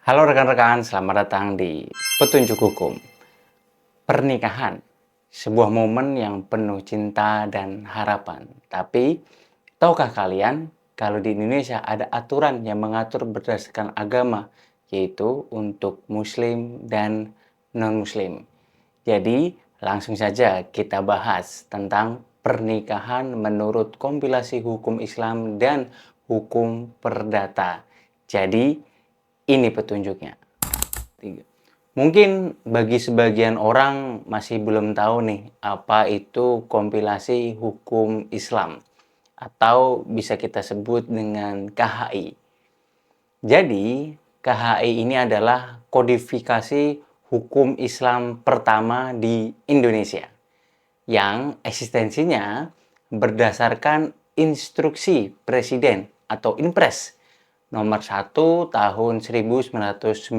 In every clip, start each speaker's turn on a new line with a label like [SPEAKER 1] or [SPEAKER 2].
[SPEAKER 1] Halo rekan-rekan, selamat datang di Petunjuk Hukum. Pernikahan, sebuah momen yang penuh cinta dan harapan. Tapi, tahukah kalian kalau di Indonesia ada aturan yang mengatur berdasarkan agama, yaitu untuk Muslim dan non-Muslim. Jadi, langsung saja kita bahas tentang pernikahan menurut kompilasi hukum Islam dan hukum perdata. Jadi, ini petunjuknya. Mungkin bagi sebagian orang masih belum tahu nih apa itu kompilasi hukum Islam atau bisa kita sebut dengan KHI. Jadi, KHI ini adalah kodifikasi hukum Islam pertama di Indonesia yang eksistensinya berdasarkan instruksi Presiden atau Inpres nomor 1 tahun 1991.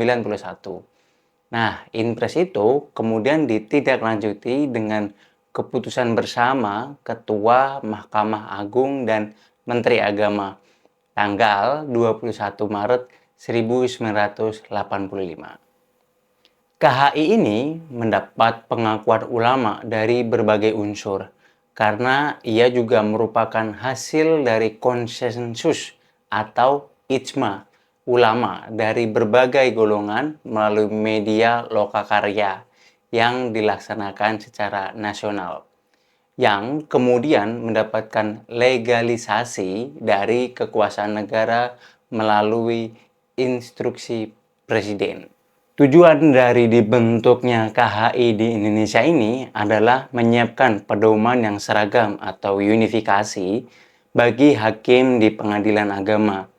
[SPEAKER 1] Nah, Inpres itu kemudian ditindaklanjuti dengan keputusan bersama Ketua Mahkamah Agung dan Menteri Agama tanggal 21 Maret 1985. KHI ini mendapat pengakuan ulama dari berbagai unsur karena ia juga merupakan hasil dari konsensus atau ijma ulama dari berbagai golongan melalui media lokakarya yang dilaksanakan secara nasional yang kemudian mendapatkan legalisasi dari kekuasaan negara melalui instruksi presiden. Tujuan dari dibentuknya KHI di Indonesia ini adalah menyiapkan pedoman yang seragam atau unifikasi bagi hakim di pengadilan agama.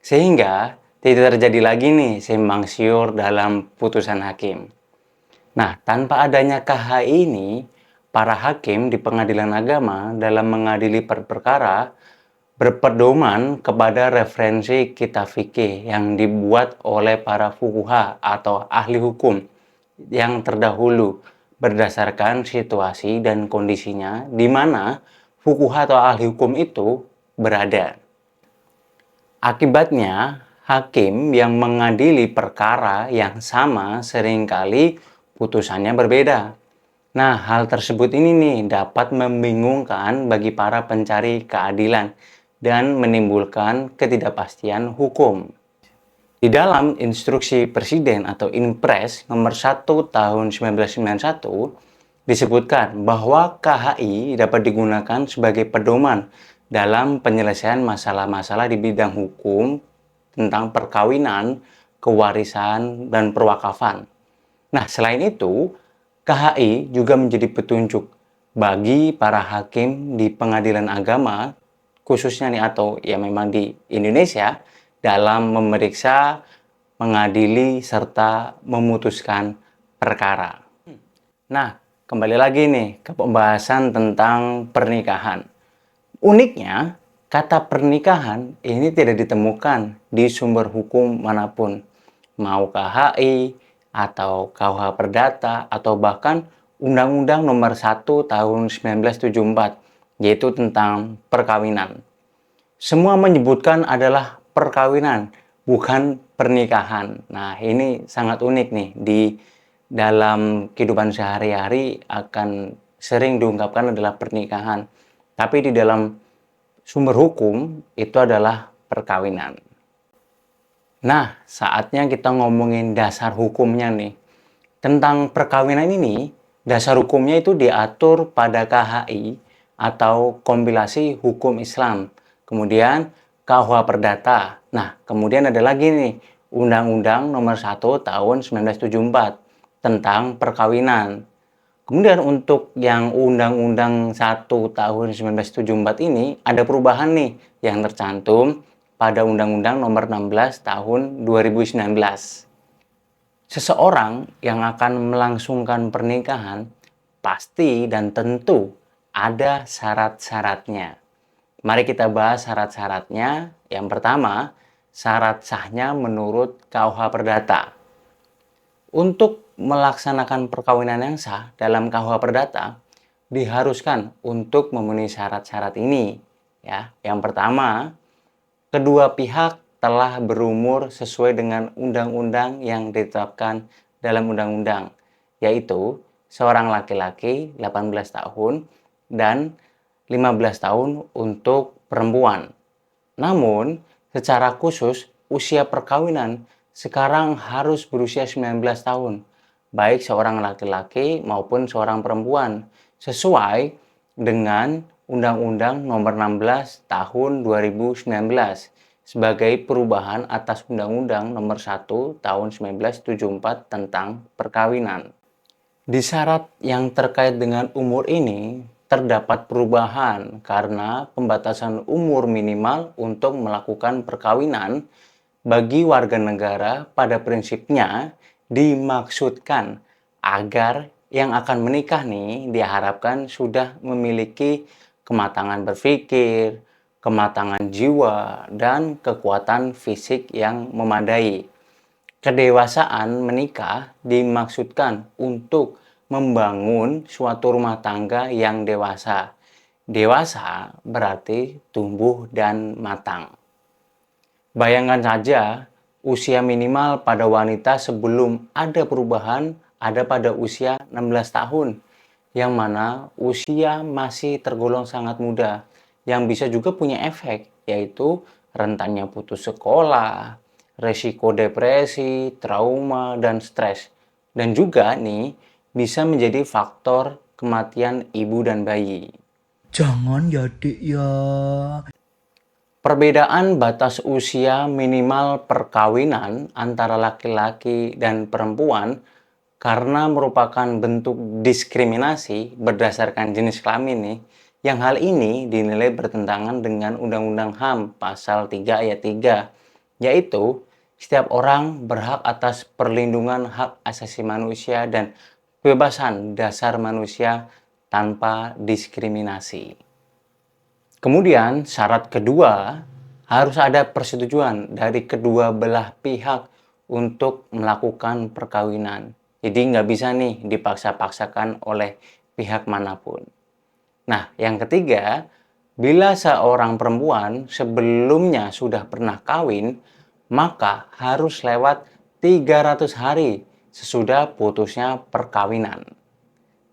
[SPEAKER 1] Sehingga tidak terjadi lagi nih simpang siur dalam putusan hakim. Nah, tanpa adanya KHI ini, para hakim di pengadilan agama dalam mengadili perkara berpedoman kepada referensi kitab fikih yang dibuat oleh para fuqaha atau ahli hukum yang terdahulu berdasarkan situasi dan kondisinya di mana fuqaha atau ahli hukum itu berada. Akibatnya, hakim yang mengadili perkara yang sama seringkali putusannya berbeda. Nah, hal tersebut ini nih dapat membingungkan bagi para pencari keadilan dan menimbulkan ketidakpastian hukum. Di dalam instruksi Presiden atau Inpres nomor 1 tahun 1991 disebutkan bahwa KHI dapat digunakan sebagai pedoman dalam penyelesaian masalah-masalah di bidang hukum tentang perkawinan, kewarisan, dan perwakafan. Nah, selain itu, KHI juga menjadi petunjuk bagi para hakim di pengadilan agama, khususnya nih atau ya memang di Indonesia, dalam memeriksa, mengadili, serta memutuskan perkara. Nah, kembali lagi nih ke pembahasan tentang pernikahan. Uniknya, kata pernikahan ini tidak ditemukan di sumber hukum manapun, mau KHI, atau KUH Perdata, atau bahkan Undang-Undang Nomor 1 Tahun 1974, yaitu tentang perkawinan. Semua menyebutkan adalah perkawinan, bukan pernikahan. Nah, ini sangat unik nih di dalam kehidupan sehari-hari akan sering diungkapkan adalah pernikahan. Tapi di dalam sumber hukum itu adalah perkawinan. Nah, saatnya kita ngomongin dasar hukumnya nih. Tentang perkawinan ini, dasar hukumnya itu diatur pada KHI atau kompilasi hukum Islam. Kemudian KUH Perdata. Nah, kemudian ada lagi nih Undang-Undang Nomor 1 Tahun 1974 tentang perkawinan. Kemudian untuk yang Undang-Undang 1 Tahun 1974 ini ada perubahan nih yang tercantum pada Undang-Undang Nomor 16 Tahun 2019. Seseorang yang akan melangsungkan pernikahan pasti dan tentu ada syarat-syaratnya. Mari kita bahas syarat-syaratnya. Yang pertama, syarat sahnya menurut KUH Perdata. Untuk melaksanakan perkawinan yang sah dalam KUH Perdata, diharuskan untuk memenuhi syarat-syarat ini. Ya, yang pertama, kedua pihak telah berumur sesuai dengan undang-undang yang ditetapkan dalam undang-undang, yaitu seorang laki-laki 18 tahun dan 15 tahun untuk perempuan. Namun, secara khusus usia perkawinan sekarang harus berusia 19 tahun, baik seorang laki-laki maupun seorang perempuan, sesuai dengan Undang-Undang Nomor 16 Tahun 2019 sebagai perubahan atas Undang-Undang Nomor 1 Tahun 1974 tentang perkawinan. Di syarat yang terkait dengan umur ini, terdapat perubahan karena pembatasan umur minimal untuk melakukan perkawinan bagi warga negara pada prinsipnya dimaksudkan agar yang akan menikah nih diharapkan sudah memiliki kematangan berpikir, kematangan jiwa, dan kekuatan fisik yang memadai. Kedewasaan menikah dimaksudkan untuk membangun suatu rumah tangga yang dewasa. Dewasa berarti tumbuh dan matang. Bayangkan saja, usia minimal pada wanita sebelum ada perubahan ada pada usia 16 tahun, yang mana usia masih tergolong sangat muda, yang bisa juga punya efek, yaitu rentannya putus sekolah, resiko depresi, trauma, dan stres. Dan juga nih, bisa menjadi faktor kematian ibu dan bayi.
[SPEAKER 2] Jangan ya Dek ya.
[SPEAKER 1] Perbedaan batas usia minimal perkawinan antara laki-laki dan perempuan karena merupakan bentuk diskriminasi berdasarkan jenis kelamin nih, yang hal ini dinilai bertentangan dengan Undang-Undang HAM pasal 3 ayat 3, yaitu setiap orang berhak atas perlindungan hak asasi manusia dan kebebasan dasar manusia tanpa diskriminasi. Kemudian syarat kedua, harus ada persetujuan dari kedua belah pihak untuk melakukan perkawinan. Jadi nggak bisa nih dipaksa-paksakan oleh pihak manapun. Nah, yang ketiga, bila seorang perempuan sebelumnya sudah pernah kawin, maka harus lewat 300 hari sesudah putusnya perkawinan.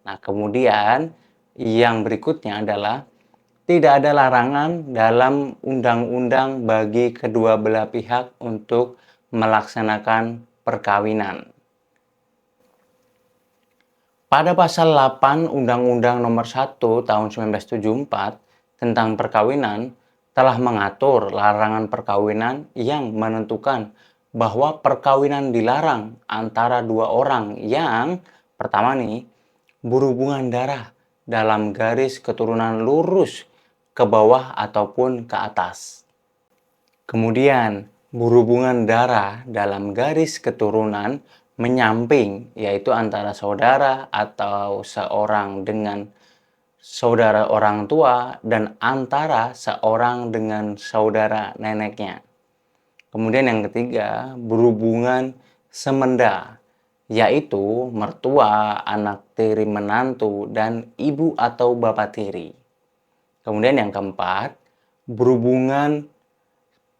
[SPEAKER 1] Nah, kemudian yang berikutnya adalah tidak ada larangan dalam undang-undang bagi kedua belah pihak untuk melaksanakan perkawinan. Pada pasal 8 Undang-Undang Nomor 1 Tahun 1974 tentang perkawinan telah mengatur larangan perkawinan yang menentukan bahwa perkawinan dilarang antara dua orang yang pertama nih berhubungan darah dalam garis keturunan lurus ke bawah ataupun ke atas. Kemudian, berhubungan darah dalam garis keturunan menyamping, yaitu antara saudara atau seorang dengan saudara orang tua dan antara seorang dengan saudara neneknya. Kemudian yang ketiga, berhubungan semenda, yaitu mertua, anak tiri menantu, dan ibu atau bapak tiri. Kemudian yang keempat, berhubungan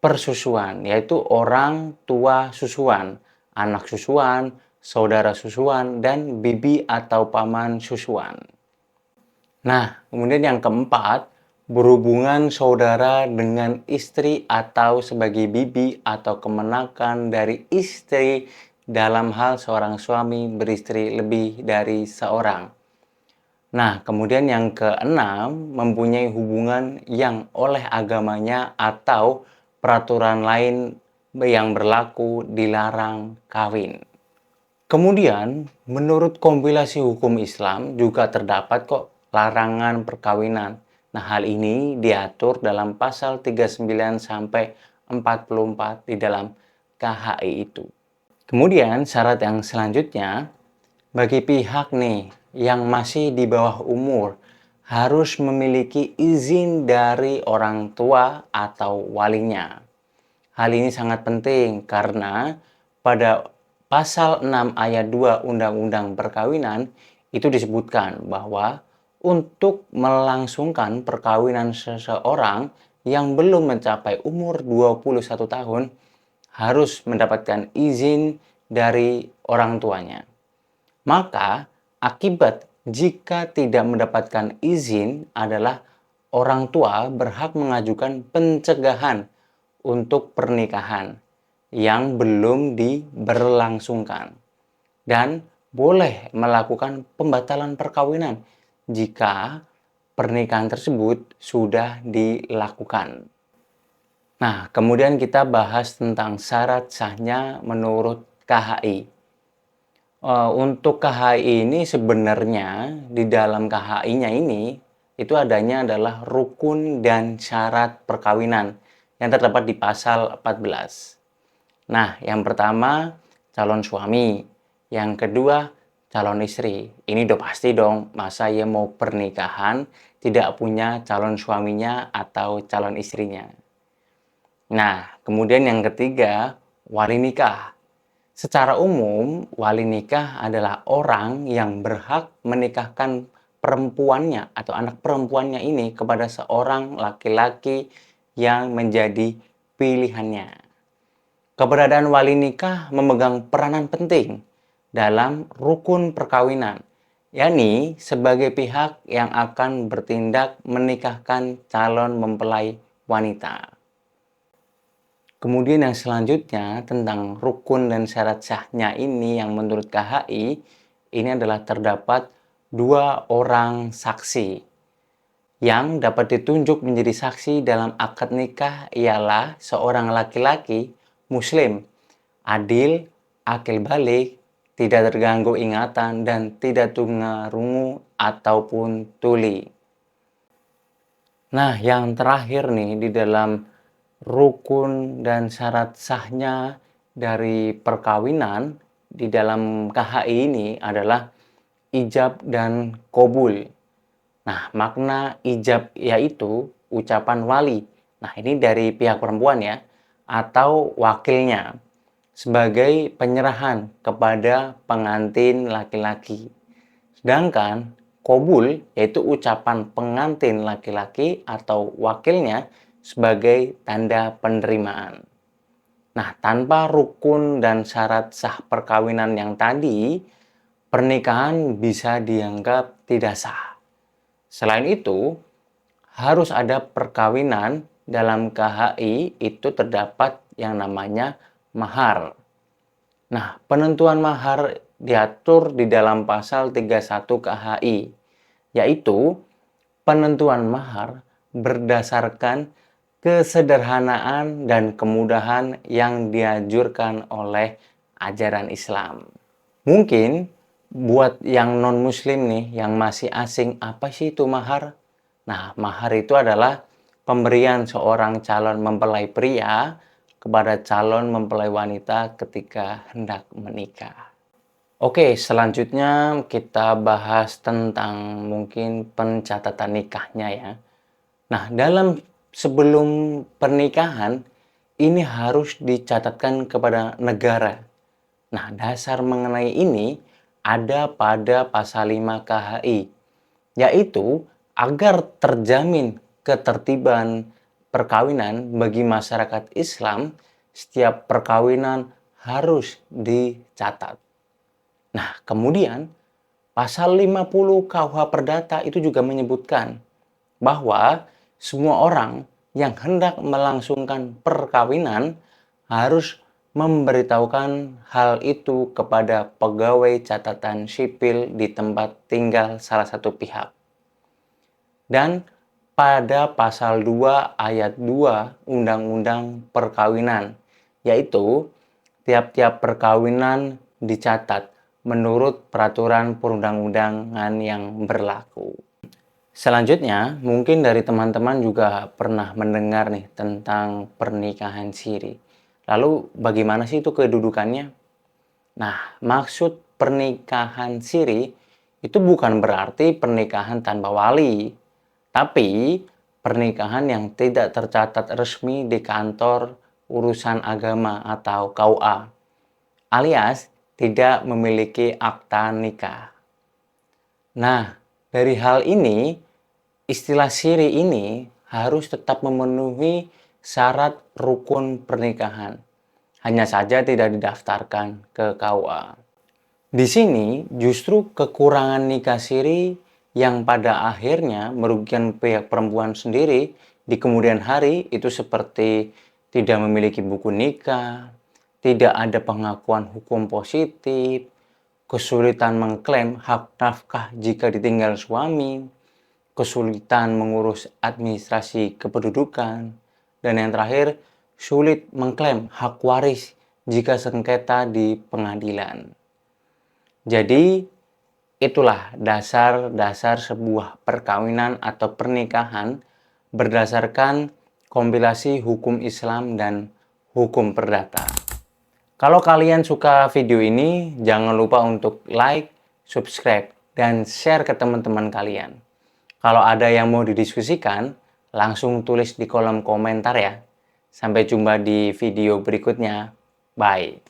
[SPEAKER 1] persusuan, yaitu orang tua susuan, anak susuan, saudara susuan, dan bibi atau paman susuan. Nah, kemudian yang keempat, berhubungan saudara dengan istri atau sebagai bibi atau kemenakan dari istri dalam hal seorang suami beristri lebih dari seorang. Nah, kemudian yang keenam, mempunyai hubungan yang oleh agamanya atau peraturan lain yang berlaku dilarang kawin. Kemudian, menurut kompilasi hukum Islam juga terdapat kok larangan perkawinan. Nah, hal ini diatur dalam pasal 39 sampai 44 di dalam KHI itu. Kemudian, syarat yang selanjutnya, bagi pihak nih yang masih di bawah umur harus memiliki izin dari orang tua atau walinya. Hal ini sangat penting karena pada pasal 6 ayat 2 Undang-Undang Perkawinan itu disebutkan bahwa untuk melangsungkan perkawinan seseorang yang belum mencapai umur 21 tahun harus mendapatkan izin dari orang tuanya. Maka, akibat jika tidak mendapatkan izin adalah orang tua berhak mengajukan pencegahan untuk pernikahan yang belum diberlangsungkan dan boleh melakukan pembatalan perkawinan jika pernikahan tersebut sudah dilakukan. Nah, kemudian kita bahas tentang syarat sahnya menurut KHI. Untuk KHI ini sebenarnya di dalam KHI-nya ini itu adanya adalah rukun dan syarat perkawinan yang terdapat di pasal 14. Nah, yang pertama calon suami, yang kedua calon istri. Ini udah pasti dong, masa ya mau pernikahan tidak punya calon suaminya atau calon istrinya. Nah, kemudian yang ketiga wali nikah. Secara umum, wali nikah adalah orang yang berhak menikahkan perempuannya atau anak perempuannya ini kepada seorang laki-laki yang menjadi pilihannya. Keberadaan wali nikah memegang peranan penting dalam rukun perkawinan, yakni sebagai pihak yang akan bertindak menikahkan calon mempelai wanita. Kemudian yang selanjutnya tentang rukun dan syarat sahnya ini yang menurut KHI ini adalah terdapat 2 orang saksi yang dapat ditunjuk menjadi saksi dalam akad nikah ialah seorang laki-laki muslim, adil, akil balik, tidak terganggu ingatan dan tidak tunarungu ataupun tuli. Nah, yang terakhir nih di dalam rukun dan syarat sahnya dari perkawinan di dalam KHI ini adalah ijab dan qabul. Nah, makna ijab yaitu ucapan wali. Nah, ini dari pihak perempuan ya, atau wakilnya sebagai penyerahan kepada pengantin laki-laki. Sedangkan qabul yaitu ucapan pengantin laki-laki atau wakilnya sebagai tanda penerimaan. Nah, tanpa rukun dan syarat sah perkawinan yang tadi, pernikahan bisa dianggap tidak sah. Selain itu, harus ada perkawinan dalam KHI itu terdapat yang namanya mahar. Nah, penentuan mahar diatur di dalam pasal 31 KHI, yaitu penentuan mahar berdasarkan kesederhanaan dan kemudahan yang dianjurkan oleh ajaran Islam. Mungkin buat yang non-muslim nih, yang masih asing, apa sih itu mahar? Nah, mahar itu adalah pemberian seorang calon mempelai pria kepada calon mempelai wanita ketika hendak menikah. Oke, selanjutnya kita bahas tentang mungkin pencatatan nikahnya ya. Nah, sebelum pernikahan, ini harus dicatatkan kepada negara. Nah, dasar mengenai ini ada pada pasal 5 KHI, yaitu agar terjamin ketertiban perkawinan bagi masyarakat Islam, setiap perkawinan harus dicatat. Nah, kemudian pasal 50 KUH Perdata itu juga menyebutkan bahwa semua orang yang hendak melangsungkan perkawinan harus memberitahukan hal itu kepada pegawai catatan sipil di tempat tinggal salah satu pihak. Dan pada pasal 2 ayat 2 Undang-Undang Perkawinan, yaitu tiap-tiap perkawinan dicatat menurut peraturan perundang-undangan yang berlaku. Selanjutnya, mungkin dari teman-teman juga pernah mendengar nih tentang pernikahan siri. Lalu bagaimana sih itu kedudukannya? Nah, maksud pernikahan siri itu bukan berarti pernikahan tanpa wali, tapi pernikahan yang tidak tercatat resmi di kantor urusan agama atau KUA, alias tidak memiliki akta nikah. Nah, dari hal ini, istilah siri ini harus tetap memenuhi syarat rukun pernikahan. Hanya saja tidak didaftarkan ke KUA. Di sini justru kekurangan nikah siri yang pada akhirnya merugikan pihak perempuan sendiri di kemudian hari itu seperti tidak memiliki buku nikah, tidak ada pengakuan hukum positif, kesulitan mengklaim hak nafkah jika ditinggal suami, kesulitan mengurus administrasi kependudukan, dan yang terakhir, sulit mengklaim hak waris jika sengketa di pengadilan. Jadi, itulah dasar-dasar sebuah perkawinan atau pernikahan berdasarkan kompilasi hukum Islam dan hukum perdata. Kalau kalian suka video ini, jangan lupa untuk like, subscribe, dan share ke teman-teman kalian. Kalau ada yang mau didiskusikan, langsung tulis di kolom komentar ya. Sampai jumpa di video berikutnya. Bye.